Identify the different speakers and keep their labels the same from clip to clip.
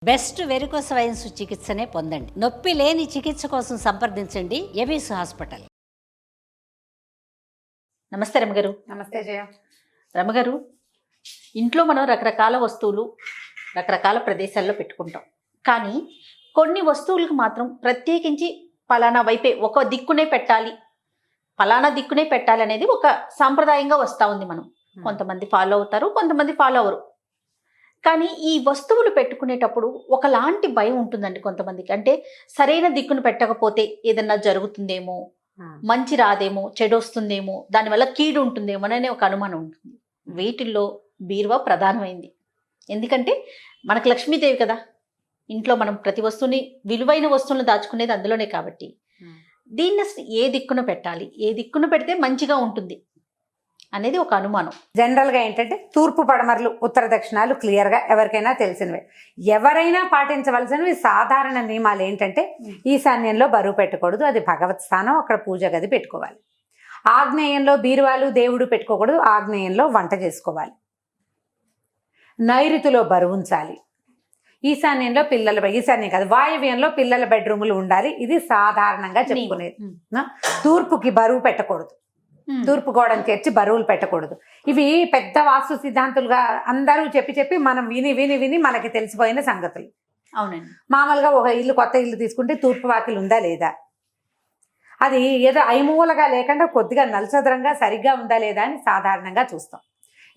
Speaker 1: Best varicose wines చికిత్సనే పొందండి. నొప్పి లేని చికిత్స కోసం సంప్రదించండి ఎబిస్ హాస్పిటల్.
Speaker 2: నమస్తే రమగారు.
Speaker 3: నమస్తే జయ.
Speaker 2: రమగారు, ఇంట్లో మనం రకరకాల వస్తువులు రకరకాల ప్రదేశాల్లో పెట్టుకుంటాం. కానీ కొన్ని వస్తువులకు మాత్రం ప్రత్యేకించి పలానా వైపే ఒక దిక్కునే పెట్టాలి, పలానా దిక్కునే పెట్టాలి అనేది ఒక సాంప్రదాయంగా వస్తూ ఉంది. మనం కొంతమంది ఫాలో అవుతారు, కొంతమంది ఫాలో అవరు. కానీ ఈ వస్తువులు పెట్టుకునేటప్పుడు ఒకలాంటి భయం ఉంటుందండి కొంతమందికి. అంటే సరైన దిక్కును పెట్టకపోతే ఏదన్నా జరుగుతుందేమో, మంచి రాదేమో, చెడు వస్తుందేమో, దానివల్ల కీడు ఉంటుందేమో అనే ఒక అనుమానం ఉంటుంది. వీటిల్లో బీరువా ప్రధానమైంది. ఎందుకంటే మనకు లక్ష్మీదేవి కదా, ఇంట్లో మనం ప్రతి వస్తువుని, విలువైన వస్తువులను దాచుకునేది అందులోనే. కాబట్టి దీన్ని అసలు ఏ దిక్కున పెట్టాలి, ఏ దిక్కున పెడితే మంచిగా ఉంటుంది అనేది ఒక అనుమానం.
Speaker 3: జనరల్గా ఏంటంటే తూర్పు పడమరలు ఉత్తర దక్షిణాలు క్లియర్గా ఎవరికైనా తెలిసినవే. ఎవరైనా పాటించవలసినవి సాధారణ నియమాలు ఏంటంటే ఈశాన్యంలో బరువు పెట్టకూడదు, అది భగవత్ స్థానం, అక్కడ పూజ గది పెట్టుకోవాలి. ఆగ్నేయంలో బీరువాలు దేవుడు పెట్టుకోకూడదు, ఆగ్నేయంలో వంట చేసుకోవాలి. నైరుతిలో బరువు ఉంచాలి. ఈశాన్యంలో ఈశాన్యం కాదు, వాయవ్యంలో పిల్లల బెడ్రూములు ఉండాలి. ఇది సాధారణంగా చెప్పుకునేది. తూర్పుకి బరువు పెట్టకూడదు, తూర్పు గోడను తెచ్చి బరువులు పెట్టకూడదు. ఇవి పెద్ద వాస్తు సిద్ధాంతులుగా అందరూ చెప్పి మనం విని మనకి తెలిసిపోయిన సంగతులు.
Speaker 2: అవునండి.
Speaker 3: మామూలుగా ఒక ఇల్లు, కొత్త ఇల్లు తీసుకుంటే తూర్పు వాకిలు ఉందా లేదా, అది ఏదో ఐమూలగా లేకుండా కొద్దిగా నలచదరంగా సరిగ్గా ఉందా లేదా అని సాధారణంగా చూస్తాం.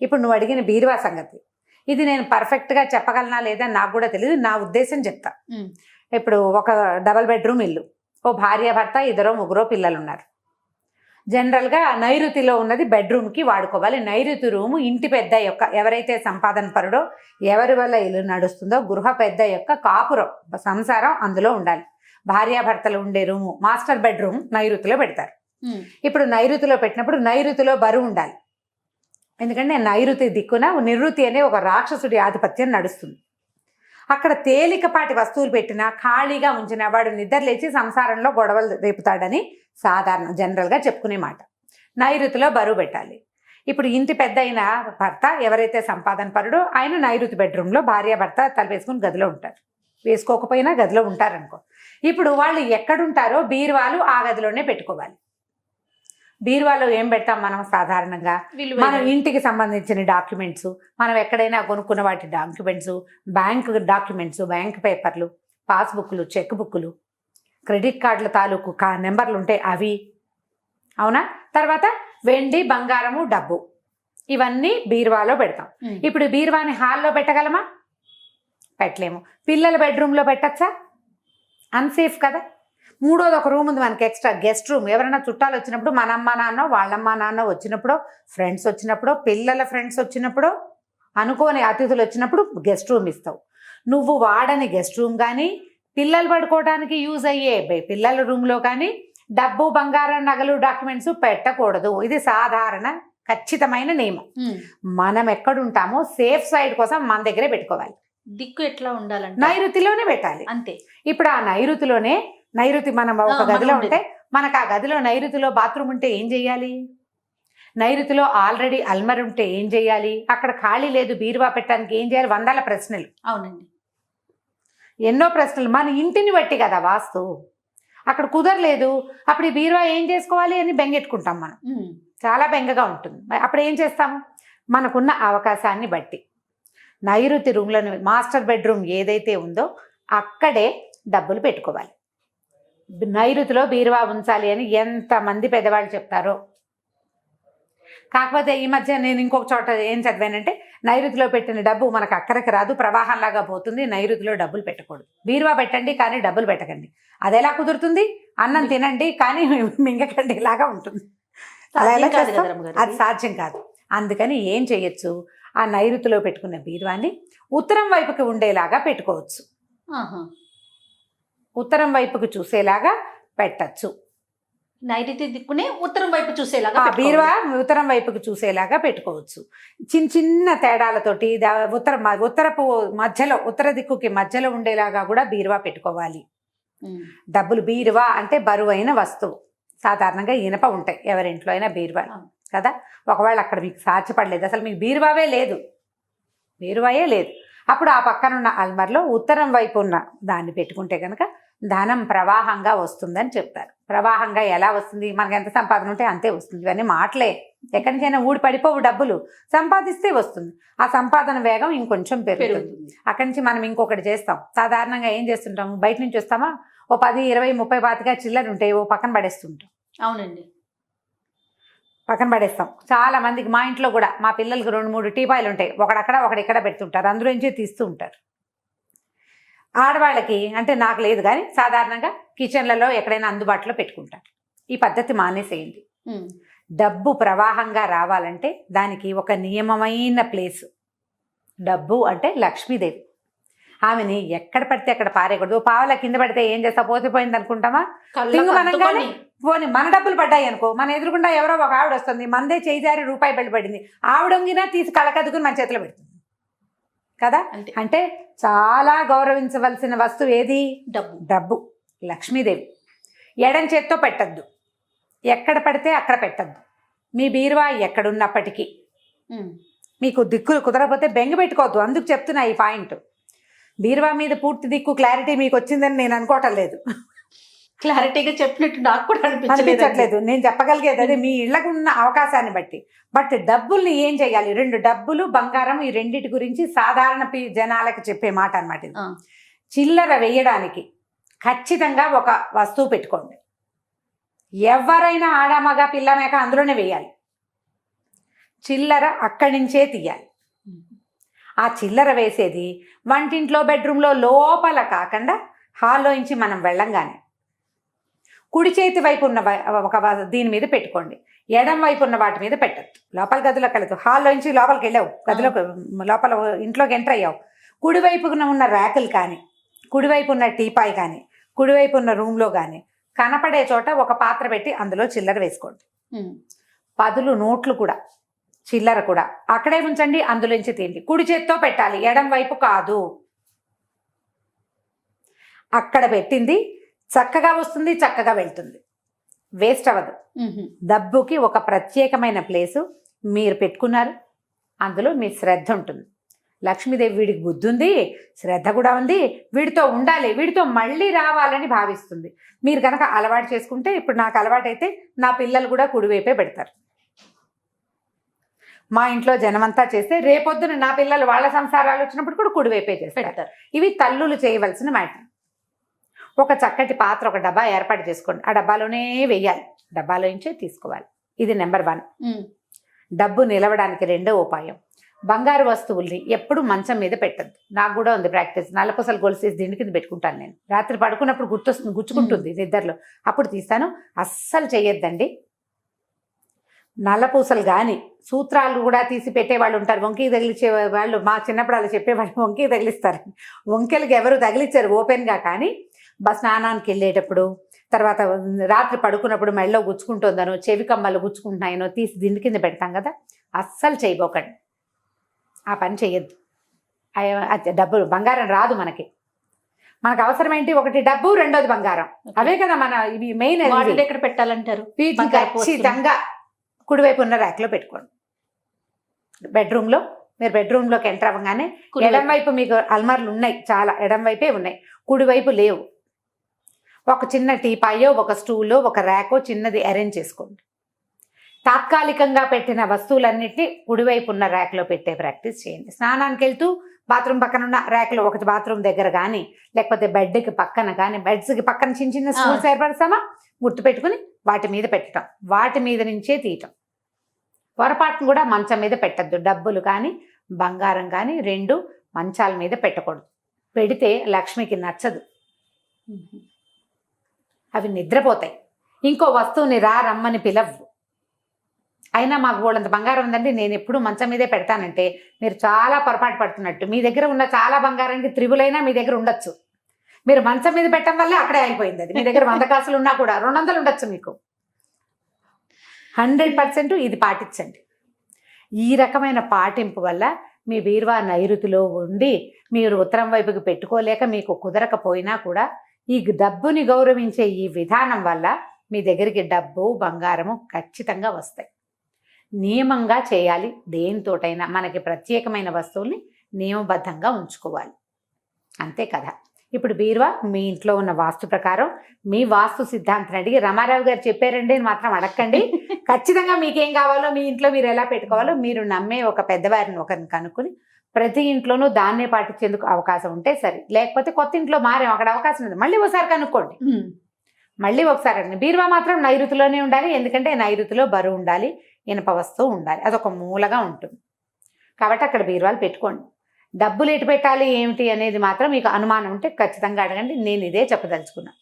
Speaker 3: ఇప్పుడు నువ్వు అడిగిన బీరువా సంగతి, ఇది నేను పర్ఫెక్ట్గా చెప్పగలనా లేదా నాకు కూడా తెలియదు, నా ఉద్దేశం చెప్తా. ఇప్పుడు ఒక డబల్ బెడ్రూమ్ ఇల్లు, ఓ భార్య భర్త, ఇద్దరో ముగ్గురో పిల్లలు ఉన్నారు. జనరల్గా నైరుతిలో ఉన్నది బెడ్రూమ్కి వాడుకోవాలి. నైరుతి రూము ఇంటి పెద్ద యొక్క, ఎవరైతే సంపాదన పరుడో, ఎవరి వల్ల ఇల్లు నడుస్తుందో, గృహ పెద్ద యొక్క కాపురం, సంసారం అందులో ఉండాలి. భార్యాభర్తలు ఉండే రూము, మాస్టర్ బెడ్రూమ్ నైరుతిలో పెడతారు. ఇప్పుడు నైరుతిలో పెట్టినప్పుడు నైరుతిలో బరువు ఉండాలి. ఎందుకంటే నైరుతి దిక్కున నివృత్తి అనే ఒక రాక్షసుడి ఆధిపత్యం నడుస్తుంది. అక్కడ తేలికపాటి వస్తువులు పెట్టినా, ఖాళీగా ఉంచినా వాడు నిద్రలేచి సంసారంలో గొడవలు రేపుతాడని సాధారణ జనరల్గా చెప్పుకునే మాట. నైరుతిలో బరువు పెట్టాలి. ఇప్పుడు ఇంటి పెద్ద అయిన భర్త, ఎవరైతే సంపాదన పరుడో, ఆయన నైరుతి బెడ్రూమ్లో, భార్య భర్త తలపేసుకుని గదిలో ఉంటారు. వేసుకోకపోయినా గదిలో ఉంటారనుకో. ఇప్పుడు వాళ్ళు ఎక్కడుంటారో బీరువాలు ఆ గదిలోనే పెట్టుకోవాలి. బీరువాలో ఏం పెడతాం మనం సాధారణంగా? మనం ఇంటికి సంబంధించిన డాక్యుమెంట్స్, మనం ఎక్కడైనా కొనుక్కున్న వాటి డాక్యుమెంట్స్, బ్యాంక్ డాక్యుమెంట్స్, బ్యాంక్ పేపర్లు, పాస్బుక్లు, చెక్ బుక్లు, క్రెడిట్ కార్డుల తాలూకు నెంబర్లు ఉంటాయి అవి, అవునా? తర్వాత వెండి, బంగారము, డబ్బు, ఇవన్నీ బీరువాలో పెడతాం. ఇప్పుడు బీరువాని హాల్లో పెట్టగలమా? పెట్టలేము. పిల్లల బెడ్రూమ్లో పెట్టచ్చా? అన్సేఫ్ కదా. మూడోది ఒక రూమ్ ఉంది మనకి ఎక్స్ట్రా, గెస్ట్ రూమ్. ఎవరైనా చుట్టాలు వచ్చినప్పుడు, మన అమ్మ నాన్న, వాళ్ళమ్మ నాన్న వచ్చినప్పుడు, ఫ్రెండ్స్ వచ్చినప్పుడు, పిల్లల ఫ్రెండ్స్ వచ్చినప్పుడు, అనుకోని అతిథులు వచ్చినప్పుడు గెస్ట్ రూమ్ ఇస్తావు. నువ్వు వాడని గెస్ట్ రూమ్ కానీ, పిల్లలు పడుకోవడానికి యూజ్ అయ్యే పిల్లల రూమ్లో కానీ డబ్బు, బంగారం, నగలు, డాక్యుమెంట్స్ పెట్టకూడదు. ఇది సాధారణ ఖచ్చితమైన నియమం. మనం ఎక్కడుంటామో సేఫ్ సైడ్ కోసం మన దగ్గరే పెట్టుకోవాలి.
Speaker 2: దిక్కు ఎట్లా ఉండాలంటే
Speaker 3: నైరుతిలోనే పెట్టాలి,
Speaker 2: అంతే.
Speaker 3: ఇప్పుడు ఆ నైరుతి మనం ఒక గదిలో ఉంటే, మనకు ఆ గదిలో నైరుతిలో బాత్రూమ్ ఉంటే ఏం చేయాలి? నైరుతిలో ఆల్రెడీ అల్మర్ ఉంటే ఏం చేయాలి? అక్కడ ఖాళీ లేదు బీరువా పెట్టడానికి ఏం చేయాలి? వందల ప్రశ్నలు.
Speaker 2: అవునండి,
Speaker 3: ఎన్నో ప్రశ్నలు. మన ఇంటిని బట్టి కదా వాస్తు. అక్కడ కుదరలేదు, అప్పుడు ఈ బీరువా ఏం చేసుకోవాలి అని బెంగెట్టుకుంటాం మనం. చాలా బెంగగా ఉంటుంది. అప్పుడు ఏం చేస్తాము? మనకున్న అవకాశాన్ని బట్టి నైరుతి రూమ్లో, మాస్టర్ బెడ్రూమ్ ఏదైతే ఉందో అక్కడే డబ్బులు పెట్టుకోవాలి. నైరుతిలో బీరువా ఉంచాలి అని ఎంతమంది పెద్దవాళ్ళు చెప్తారో. కాకపోతే ఈ మధ్య నేను ఇంకొక చోట ఏం చదివానంటే, నైరుతిలో పెట్టిన డబ్బు మనకు అక్కడికి రాదు, ప్రవాహంలాగా పోతుంది. నైరుతిలో డబ్బులు పెట్టకూడదు. బీరువా పెట్టండి కానీ డబ్బులు పెట్టకండి. అది ఎలా కుదురుతుంది? అన్నం తినండి కానీ మింగకండి, ఇలాగా ఉంటుంది. అలా ఎలా చేస్తాం? అది సాధ్యం కాదు. అందుకని ఏం చేయొచ్చు? ఆ నైరుతిలో పెట్టుకున్న బీరువాని ఉత్తరం వైపుకి ఉండేలాగా పెట్టుకోవచ్చు. ఉత్తరం వైపుకి చూసేలాగా పెట్టచ్చు.
Speaker 2: నైరుతి దిక్కునే ఉత్తరం వైపు చూసేలాగా
Speaker 3: బీరువా ఉత్తరం వైపుకి చూసేలాగా పెట్టుకోవచ్చు. చిన్న చిన్న తేడాలతోటి ఉత్తరపు మధ్యలో, ఉత్తర దిక్కుకి మధ్యలో ఉండేలాగా కూడా బీరువా పెట్టుకోవాలి. డబ్బులు, బీరువా అంటే బరువైన వస్తువు. సాధారణంగా ఇనప ఉంటాయి ఎవరింట్లో అయినా బీరువా కదా. ఒకవేళ అక్కడ మీకు సాధ్యపడలేదు, అసలు మీకు బీరువాయే లేదు, అప్పుడు ఆ పక్కన ఉన్న అల్మర్లో ఉత్తరం వైపు ఉన్న దాన్ని పెట్టుకుంటే కనుక ధనం ప్రవాహంగా వస్తుందని చెప్తారు. ప్రవాహంగా ఎలా వస్తుంది? మనకి ఎంత సంపాదన ఉంటే అంతే వస్తుంది. ఇవన్నీ మాటలే. ఎక్కడికైనా ఊడి పడిపోవు డబ్బులు, సంపాదిస్తే వస్తుంది. ఆ సంపాదన వేగం ఇంకొంచెం పెరుగుతుంది. అక్కడి నుంచి మనం ఇంకొకటి చేస్తాం. సాధారణంగా ఏం చేస్తుంటాము? బయట నుంచి వస్తామా, ఓ 10, 20, 30 పాతిగా చిల్లర ఉంటాయి, ఓ పక్కన పడేస్తుంటాం.
Speaker 2: అవునండి,
Speaker 3: పక్కన పడేస్తాం. చాలా మందికి, మా ఇంట్లో కూడా మా పిల్లలకి 2-3 టీపాయిలు ఉంటాయి, ఒకడక్కడ ఒకడిక్కడ పెడుతుంటారు, అందులో నుంచి తీస్తూ ఉంటారు. ఆడవాళ్ళకి అంటే నాకు లేదు కానీ సాధారణంగా కిచెన్లలో ఎక్కడైనా అందుబాటులో పెట్టుకుంటారు. ఈ పద్ధతి మానేసేయండి. డబ్బు ప్రవాహంగా రావాలంటే దానికి ఒక నియమమైన ప్లేసు. డబ్బు అంటే లక్ష్మీదేవి, ఆమెని ఎక్కడ పడితే అక్కడ పారేయకూడదు. పావుల కింద పడితే ఏం చేస్తా, పోతే అనుకుంటామా? మనగానే పోనీ మన డబ్బులు పడ్డాయి అనుకో, మన ఎదురుకుండా ఎవరో ఒక ఆవిడ వస్తుంది, మందే చేజారి రూపాయి పడింది, ఆవిడ వంగినా తీసి కళ్ళకద్దుకుని మన చేతిలో పెడుతుంది కదా. అంటే చాలా గౌరవించవలసిన వస్తువు ఏది? డబ్బు. డబ్బు లక్ష్మీదేవి. ఎడం చేత్తో పెట్టద్దు, ఎక్కడ పడితే అక్కడ పెట్టద్దు. మీ బీరువా ఎక్కడున్నప్పటికీ మీకు దిక్కులు కుదరకపోతే బెంగ పెట్టుకోవద్దు. అందుకు చెప్తున్నా ఈ పాయింట్. బీరువా మీద పూర్తి దిక్కు క్లారిటీ మీకు వచ్చిందని నేను అనుకోవటం లేదు.
Speaker 2: క్లారిటీగా చెప్పినట్టు నాకు కూడా
Speaker 3: అనిపించట్లేదు. నేను చెప్పగలిగేది అదే, మీ ఇళ్లకు ఉన్న అవకాశాన్ని బట్టి. బట్ డబ్బుల్ని ఏం చేయాలి? 2 డబ్బులు, బంగారం, ఈ రెండిటి గురించి సాధారణ జనాలకు చెప్పే మాట అన్నమాట ఇది. చిల్లర వేయడానికి ఖచ్చితంగా ఒక వస్తువు పెట్టుకోండి. ఎవరైనా ఆడమగ పిల్లమేక అందులోనే వేయాలి. చిల్లర అక్కడి నుంచే తీయాలి. ఆ చిల్లర వేసేది వంటింట్లో, బెడ్రూమ్లో లోపల కాకుండా హాల్లో నుంచి మనం వెళ్ళంగానే కుడి చేతి వైపు ఉన్న ఒక దీని మీద పెట్టుకోండి. ఎడం వైపు ఉన్న వాటి మీద పెట్టద్దు. లోపల గదిలోకి వెళ్ళదు, హాల్లో నుంచి లోపలికి వెళ్ళావు, గదిలోకి లోపల ఇంట్లోకి ఎంటర్ అయ్యావు, కుడివైపున ఉన్న ర్యాకులు కానీ, కుడివైపు ఉన్న టీపాయ్ కానీ, కుడివైపు ఉన్న రూమ్లో కానీ కనపడే చోట ఒక పాత్ర పెట్టి అందులో చిల్లర వేసుకోండి. 10 నోట్లు కూడా, చిల్లర కూడా అక్కడే ఉంచండి, అందులోంచి తీయండి. కుడి చేత్తో పెట్టాలి, ఎడం వైపు కాదు. అక్కడ పెట్టింది చక్కగా వస్తుంది, చక్కగా వెళ్తుంది, వేస్ట్ అవ్వదు. డబ్బుకి ఒక ప్రత్యేకమైన ప్లేసు మీరు పెట్టుకున్నారు, అందులో మీ శ్రద్ధ ఉంటుంది. లక్ష్మీదేవి వీడికి బుద్ధి ఉంది, శ్రద్ధ కూడా ఉంది, వీడితో ఉండాలి, వీడితో మళ్ళీ రావాలని భావిస్తుంది. మీరు కనుక అలవాటు చేసుకుంటే, ఇప్పుడు నాకు అలవాటు అయితే నా పిల్లలు కూడా కుడివైపే పెడతారు. మా ఇంట్లో జనమంతా చేస్తే రేపొద్దున నా పిల్లలు వాళ్ళ సంసారాలు వచ్చినప్పుడు కూడా కుడివైపే చేస్తారు. ఇవి తల్లులు చేయవలసిన మ్యాటర్. ఒక చక్కటి పాత్ర, ఒక డబ్బా ఏర్పాటు చేసుకోండి. ఆ డబ్బాలోనే వెయ్యాలి, డబ్బాలో నుంచే తీసుకోవాలి. ఇది నెంబర్ 1. డబ్బు నిలవడానికి 2వ ఉపాయం, బంగారు వస్తువుల్ని ఎప్పుడు మంచం మీద పెట్టద్దు. నాకు కూడా ఉంది ప్రాక్టీస్. నల్లపూసలు గొలుసేసి దిండు కింద పెట్టుకుంటాను నేను. రాత్రి పడుకున్నప్పుడు గుర్తొస్తుంది, గుచ్చుకుంటుంది నిద్రలో, అప్పుడు తీస్తాను. అస్సలు చేయొద్దండి. నల్లపూసలు కానీ సూత్రాలు కూడా తీసి పెట్టేవాళ్ళు ఉంటారు, వంకి తగిలించే వాళ్ళు. మా చిన్నప్పుడు అలా చెప్పేవాళ్ళు, వంకి తగిలిస్తారు. వంకెలకి ఎవరు తగిలించారు ఓపెన్గా, కానీ స్నానానికి వెళ్ళేటప్పుడు, తర్వాత రాత్రి పడుకున్నప్పుడు మెళ్ళలో గుచ్చుకుంటుందనో, చెవి కమ్మలు గుచ్చుకుంటున్నాయనో తీసి దిండు కింద పెడతాం కదా, అస్సలు చేయబోకండి. ఆ పని చేయొద్దు. డబ్బులు, బంగారం రాదు మనకి. మనకు అవసరం ఏంటి? ఒకటి డబ్బు, రెండోది బంగారం. అవే కదా మన ఇవి మెయిన్.
Speaker 2: ఎక్కడ పెట్టాలంటారు?
Speaker 3: వీటిని ఖచ్చితంగా కుడివైపు ఉన్న ర్యాక్లో పెట్టుకోండి. బెడ్రూమ్లో, మీరు బెడ్రూమ్లోకి ఎంటర్ అవ్వగానే ఎడం వైపు మీకు అల్మార్లు ఉన్నాయి, చాలా ఎడం వైపే ఉన్నాయి, కుడివైపు లేవు. ఒక చిన్న టీపాయో, ఒక స్టూలో, ఒక ర్యాకో చిన్నది అరేంజ్ చేసుకోండి. తాత్కాలికంగా పెట్టిన వస్తువులన్నింటినీ కుడివైపు ఉన్న ర్యాక్లో పెట్టే ప్రాక్టీస్ చేయండి. స్నానానికి వెళ్తూ బాత్రూమ్ పక్కన ఉన్న ర్యాక్లో, ఒకటి బాత్రూమ్ దగ్గర కానీ, లేకపోతే బెడ్కి పక్కన కానీ, బెడ్స్కి పక్కన చిన్న చిన్న స్టూల్స్ ఏర్పడతామా, గుర్తుపెట్టుకుని వాటి మీద పెట్టడం, వాటి మీద నుంచే తీయటం. పొరపాటును కూడా మంచం మీద పెట్టద్దు. డబ్బులు కానీ బంగారం కానీ 2 మంచాల మీద పెట్టకూడదు. పెడితే లక్ష్మికి నచ్చదు, అవి నిద్రపోతాయి. ఇంకో వస్తువుని రమ్మని పిలవ్వు. అయినా మాకు వాళ్ళంత బంగారం ఉందండి, నేను ఎప్పుడు మంచం మీదే పెడతానంటే మీరు చాలా పొరపాటు పడుతున్నట్టు. మీ దగ్గర ఉన్న చాలా బంగారానికి త్రిబులైనా మీ దగ్గర ఉండొచ్చు. మీరు మంచం మీద పెట్టడం వల్ల అక్కడే అయిపోయింది అది. మీ దగ్గర 100 కాసులు ఉన్నా కూడా 200 ఉండొచ్చు మీకు. 100% ఇది పాటించండి. ఈ రకమైన పాటింపు వల్ల మీ బీరువా నైరుతిలో ఉండి మీరు ఉత్తరం వైపుకి పెట్టుకోలేక మీకు కుదరకపోయినా కూడా ఈ డబ్బుని గౌరవించే ఈ విధానం వల్ల మీ దగ్గరికి డబ్బు, బంగారము ఖచ్చితంగా వస్తాయి. నియమంగా చేయాలి. దేనితోటైనా మనకి ప్రత్యేకమైన వస్తువుల్ని నియమబద్ధంగా ఉంచుకోవాలి. అంతే కదా. ఇప్పుడు బీరువా మీ ఇంట్లో ఉన్న వాస్తు ప్రకారం మీ వాస్తు సిద్ధాంతం అడిగి రమారావు గారు చెప్పారండి అని మాత్రం అడగండి. ఖచ్చితంగా మీకేం కావాలో మీ ఇంట్లో మీరు ఎలా పెట్టుకోవాలో మీరు నమ్మే ఒక పెద్దవారిని ఒకరిని కనుక్కొని ప్రతి ఇంట్లోనూ దాన్నే పాటించేందుకు అవకాశం ఉంటే సరే, లేకపోతే కొత్త ఇంట్లో మారేం అక్కడ అవకాశం ఉంది, మళ్ళీ ఒకసారి కనుక్కోండి. మళ్ళీ ఒకసారి అడగండి. బీరువా మాత్రం నైరుతిలోనే ఉండాలి, ఎందుకంటే నైరుతిలో బరువు ఉండాలి, ఇనప వస్తువు ఉండాలి, అదొక మూలగా ఉంటుంది కాబట్టి అక్కడ బీరువాలు పెట్టుకోండి. డబ్బులు ఎటు పెట్టాలి ఏమిటి అనేది మాత్రం మీకు అనుమానం ఉంటే ఖచ్చితంగా అడగండి. నేను ఇదే చెప్పదలుచుకున్నా.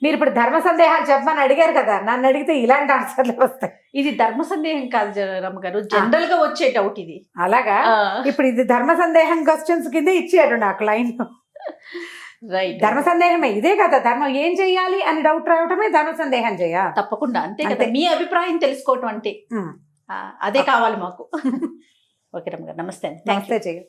Speaker 3: మీరు ఇప్పుడు ధర్మ సందేహాలు చెప్పమని అడిగారు కదా, నన్ను అడిగితే ఇలాంటి ఆన్సర్లు వస్తాయి.
Speaker 2: ఇది ధర్మ సందేహం కాదు రమ్మగారు, జనరల్ గా వచ్చే డౌట్ ఇది.
Speaker 3: అలాగా ఇప్పుడు ఇది ధర్మ సందేహం క్వశ్చన్స్ కింద ఇచ్చారు నాకు లైన్.
Speaker 2: రైట్,
Speaker 3: ధర్మ సందేహమే ఇదే కదా. ధర్మం ఏం చెయ్యాలి అని డౌట్ రావటమే ధర్మ సందేహం చెయ్య.
Speaker 2: తప్పకుండా అంతే కదా. మీ అభిప్రాయం తెలుసుకోవటం అంటే అదే కావాలి మాకు. ఓకే రమ్మగారు, నమస్తే అండి.
Speaker 3: నమస్తే చెయ్య.